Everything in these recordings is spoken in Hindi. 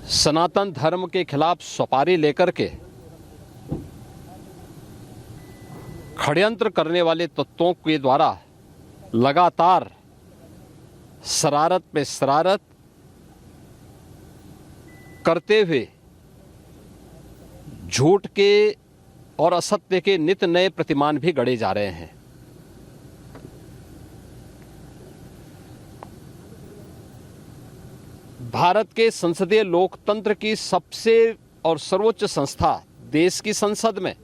सनातन धर्म के खिलाफ सपारी लेकर के षड्यंत्र करने वाले तत्वों के द्वारा लगातार शरारत पे शरारत करते हुए झूठ के और असत्य के नित नए प्रतिमान भी गढ़े जा रहे हैं। भारत के संसदीय लोकतंत्र की सबसे और सर्वोच्च संस्था देश की संसद में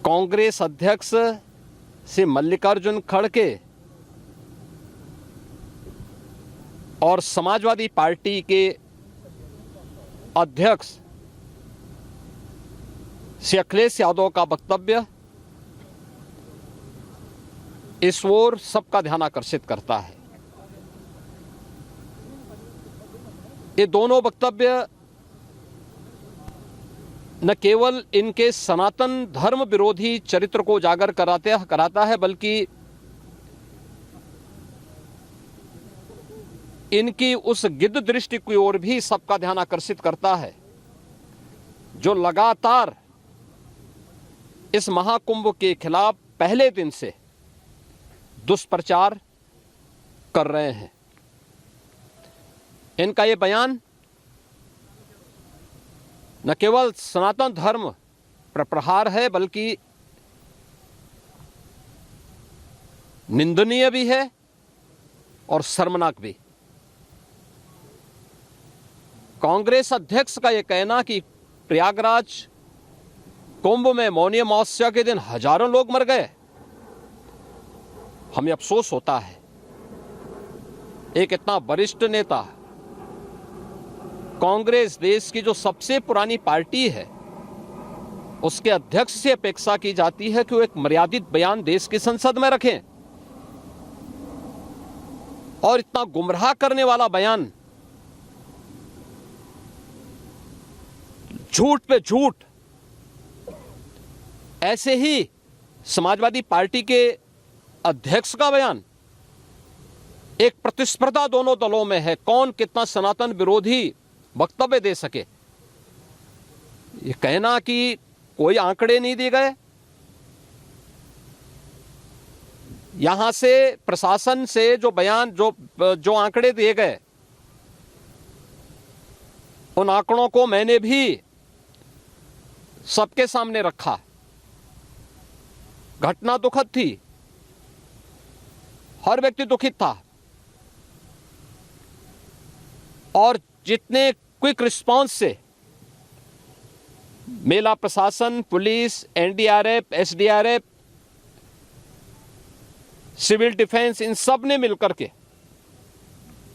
कांग्रेस अध्यक्ष से मल्लिकार्जुन खड़गे और समाजवादी पार्टी के अध्यक्ष श्री अखिलेश यादव का वक्तव्य इस ओर सबका ध्यान आकर्षित करता है। ये दोनों वक्तव्य न केवल इनके सनातन धर्म विरोधी चरित्र को उजागर कराता है, बल्कि इनकी उस गिद्ध दृष्टि की ओर भी सबका ध्यान आकर्षित करता है जो लगातार इस महाकुंभ के खिलाफ पहले दिन से दुष्प्रचार कर रहे हैं। इनका ये बयान न केवल सनातन धर्म पर प्रहार है, बल्कि निंदनीय भी है और शर्मनाक भी। कांग्रेस अध्यक्ष का यह कहना कि प्रयागराज कुंभ में मौनी अमावस्या के दिन हजारों लोग मर गए, हमें अफसोस होता है। एक इतना वरिष्ठ नेता, कांग्रेस देश की जो सबसे पुरानी पार्टी है, उसके अध्यक्ष से अपेक्षा की जाती है कि वो एक मर्यादित बयान देश की संसद में रखें, और इतना गुमराह करने वाला बयान, झूठ पे झूठ। ऐसे ही समाजवादी पार्टी के अध्यक्ष का बयान, एक प्रतिस्पर्धा दोनों दलों में है, कौन कितना सनातन विरोधी वक्तव्य दे सके। ये कहना कि कोई आंकड़े नहीं दिए गए, यहां से प्रशासन से जो बयान जो आंकड़े दिए गए, उन आंकड़ों को मैंने भी सबके सामने रखा। घटना दुखद थी, हर व्यक्ति दुखित था, और जितने क्विक रिस्पांस से मेला प्रशासन, police, NDRF, SDRF, civil defence, इन सब ने मिलकर के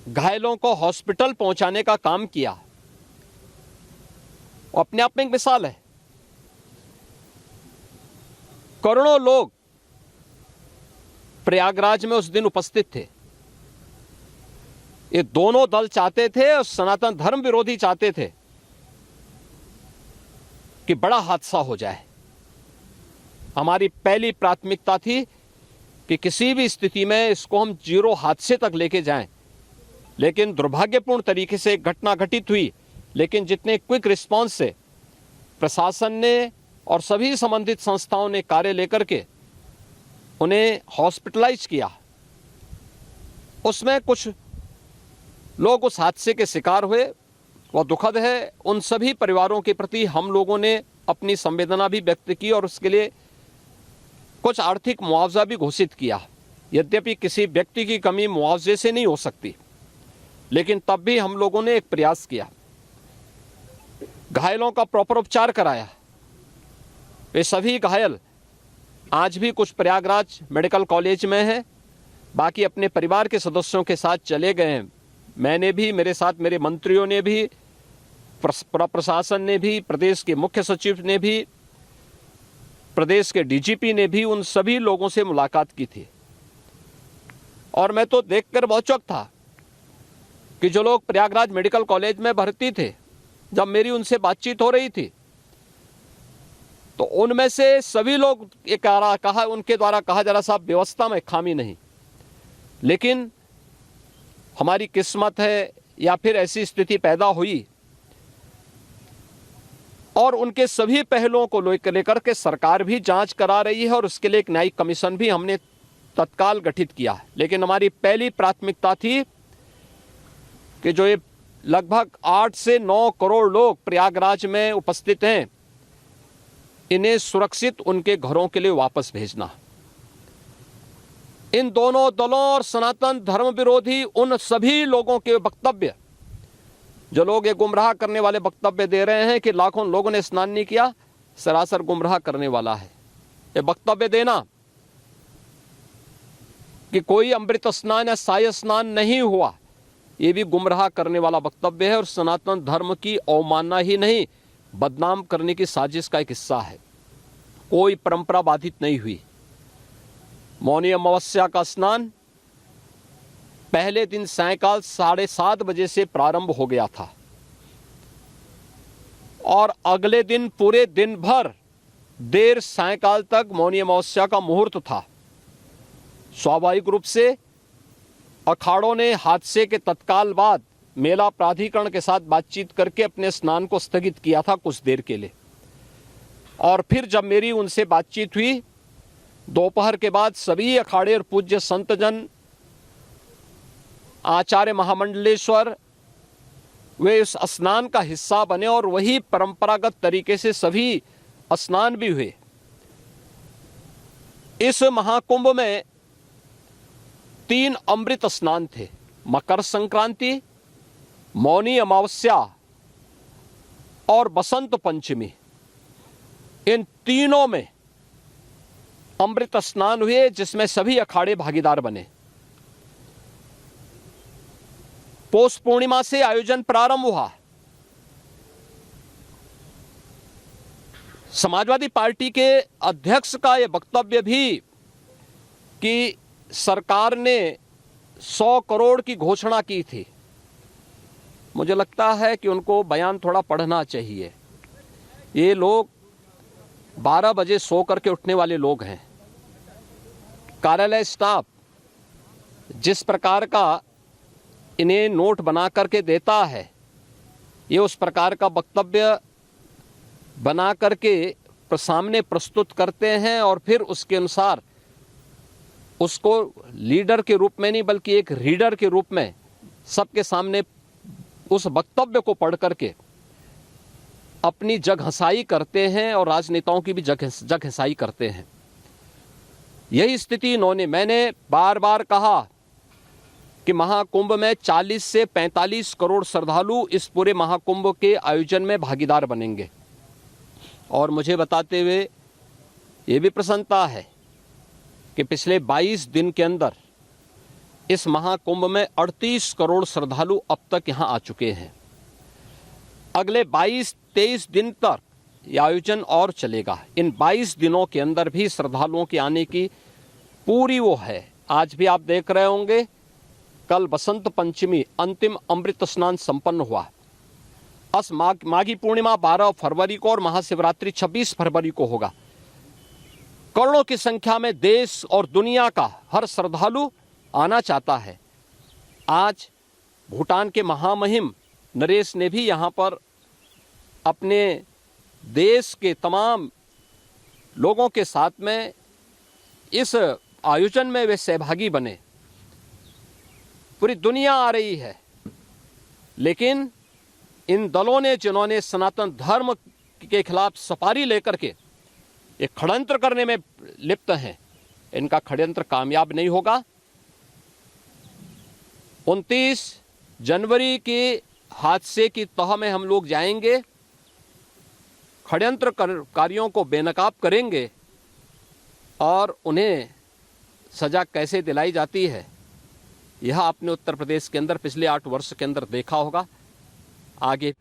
घायलों को हॉस्पिटल पहुंचाने का काम किया, वो अपने आप में एक मिसाल है। करोड़ों लोग प्रयागराज में उस दिन उपस्थित थे। ये दोनों दल चाहते थे और सनातन धर्म विरोधी चाहते थे कि बड़ा हादसा हो जाए। हमारी पहली प्राथमिकता थी कि किसी भी स्थिति में इसको हम जीरो हादसे तक लेके जाएं, लेकिन दुर्भाग्यपूर्ण तरीके से घटना घटित हुई। लेकिन जितने क्विक रिस्पांस से प्रशासन ने और सभी संबंधित संस्थाओं ने कार्य लेकर के उन्हें हॉस्पिटलाइज किया, उसमें कुछ लोग उस हादसे के शिकार हुए, वह दुखद है। उन सभी परिवारों के प्रति हम लोगों ने अपनी संवेदना भी व्यक्त की और उसके लिए कुछ आर्थिक मुआवजा भी घोषित किया। यद्यपि किसी व्यक्ति की कमी मुआवजे से नहीं हो सकती, लेकिन तब भी हम लोगों ने एक प्रयास किया, घायलों का प्रॉपर उपचार कराया। वे सभी घायल आज भी कुछ प्रयागराज मेडिकल कॉलेज में हैं, बाकी अपने परिवार के सदस्यों के साथ चले गए हैं। मैंने भी, मेरे साथ मेरे मंत्रियों ने भी, प्रशासन ने भी, प्रदेश के मुख्य सचिव ने भी, प्रदेश के डीजीपी ने भी उन सभी लोगों से मुलाकात की थी। और मैं तो देखकर बहुत चौंक था कि जो लोग प्रयागराज मेडिकल कॉलेज में भर्ती थे, जब मेरी उनसे बातचीत हो रही थी, तो उनमें से सभी लोग ये कहा, उनके द्वारा कहा जा रहा, साहब व्यवस्था में खामी नहीं, लेकिन हमारी किस्मत है या फिर ऐसी स्थिति पैदा हुई और उनके सभी पहलुओं को लेकर के सरकार भी जांच करा रही है और उसके लिए एक न्यायिक कमीशन भी हमने तत्काल गठित किया है। लेकिन हमारी पहली प्राथमिकता थी कि जो ये लगभग 8 से 9 करोड़ लोग प्रयागराज में उपस्थित हैं, इन्हें सुरक्षित उनके घरों के लिए वापस भेजना। इन दोनों दलों और सनातन धर्म विरोधी उन सभी लोगों के वक्तव्य, जो लोग ये गुमराह करने वाले वक्तव्य दे रहे हैं कि लाखों लोगों ने स्नान नहीं किया, सरासर गुमराह करने वाला है। ये वक्तव्य देना कि कोई अमृत स्नान या साय स्नान नहीं हुआ, ये भी गुमराह करने वाला वक्तव्य है और सनातन धर्म की अवमानना ही नहीं, बदनाम करने की साजिश का एक हिस्सा है। कोई परंपरा बाधित नहीं हुई। मौनी अमावस्या का स्नान पहले दिन सायंकाल 7:30 बजे से प्रारंभ हो गया था और अगले दिन पूरे दिन भर देर सायंकाल तक मौनी अमावस्या का मुहूर्त था। स्वाभाविक रूप से अखाड़ों ने हादसे के तत्काल बाद मेला प्राधिकरण के साथ बातचीत करके अपने स्नान को स्थगित किया था कुछ देर के लिए। और फिर जब मेरी उनसे बातचीत हुई दोपहर के बाद, सभी अखाड़े और पूज्य संतजन, आचार्य महामंडलेश्वर, वे इस स्नान का हिस्सा बने और वही परंपरागत तरीके से सभी स्नान भी हुए। इस महाकुंभ में 3 अमृत स्नान थे, मकर संक्रांति, मौनी अमावस्या और बसंत पंचमी। इन तीनों में अमृत स्नान हुए जिसमें सभी अखाड़े भागीदार बने। पौष पूर्णिमा से आयोजन प्रारंभ हुआ। समाजवादी पार्टी के अध्यक्ष का यह वक्तव्य भी कि सरकार ने 100 करोड़ की घोषणा की थी, मुझे लगता है कि उनको बयान थोड़ा पढ़ना चाहिए। ये लोग 12 बजे सो करके उठने वाले लोग हैं। कार्यालय स्टाफ जिस प्रकार का इन्हें नोट बना करके देता है, ये उस प्रकार का वक्तव्य बना करके सामने प्रस्तुत करते हैं और फिर उसके अनुसार उसको लीडर के रूप में नहीं बल्कि एक रीडर के रूप में सबके सामने उस वक्तव्य को पढ़ करके अपनी जगहंसाई करते हैं और राजनेताओं की भी जगहंसाई करते हैं। यही स्थिति मैंने बार बार कहा कि महाकुंभ में 40 से 45 करोड़ श्रद्धालु इस पूरे महाकुंभ के आयोजन में भागीदार बनेंगे। और मुझे बताते हुए ये भी प्रसन्नता है कि पिछले 22 दिन के अंदर इस महाकुंभ में 38 करोड़ श्रद्धालु अब तक यहाँ आ चुके हैं। अगले 22-23 दिन तक ये आयोजन और चलेगा। इन 22 दिनों के अंदर भी श्रद्धालुओं के आने की पूरी वो है। आज भी आप देख रहे होंगे, कल बसंत पंचमी अंतिम अमृत स्नान संपन्न हुआ। माघी पूर्णिमा 12 फरवरी को और महाशिवरात्रि 26 फरवरी को होगा। करोड़ों की संख्या में देश और दुनिया का हर श्रद्धालु आना चाहता है। आज भूटान के महामहिम नरेश ने भी यहाँ पर अपने देश के तमाम लोगों के साथ में इस आयोजन में वे सहभागी बने। पूरी दुनिया आ रही है, लेकिन इन दलों ने जिन्होंने सनातन धर्म के खिलाफ सफारी लेकर के एक षड्यंत्र करने में लिप्त हैं, इनका षड्यंत्र कामयाब नहीं होगा। 29 जनवरी के हादसे की तह में हम लोग जाएंगे, षड्यंत्रकारियों को बेनकाब करेंगे और उन्हें सजा कैसे दिलाई जाती है यह आपने उत्तर प्रदेश के अंदर पिछले 8 वर्ष के अंदर देखा होगा। आगे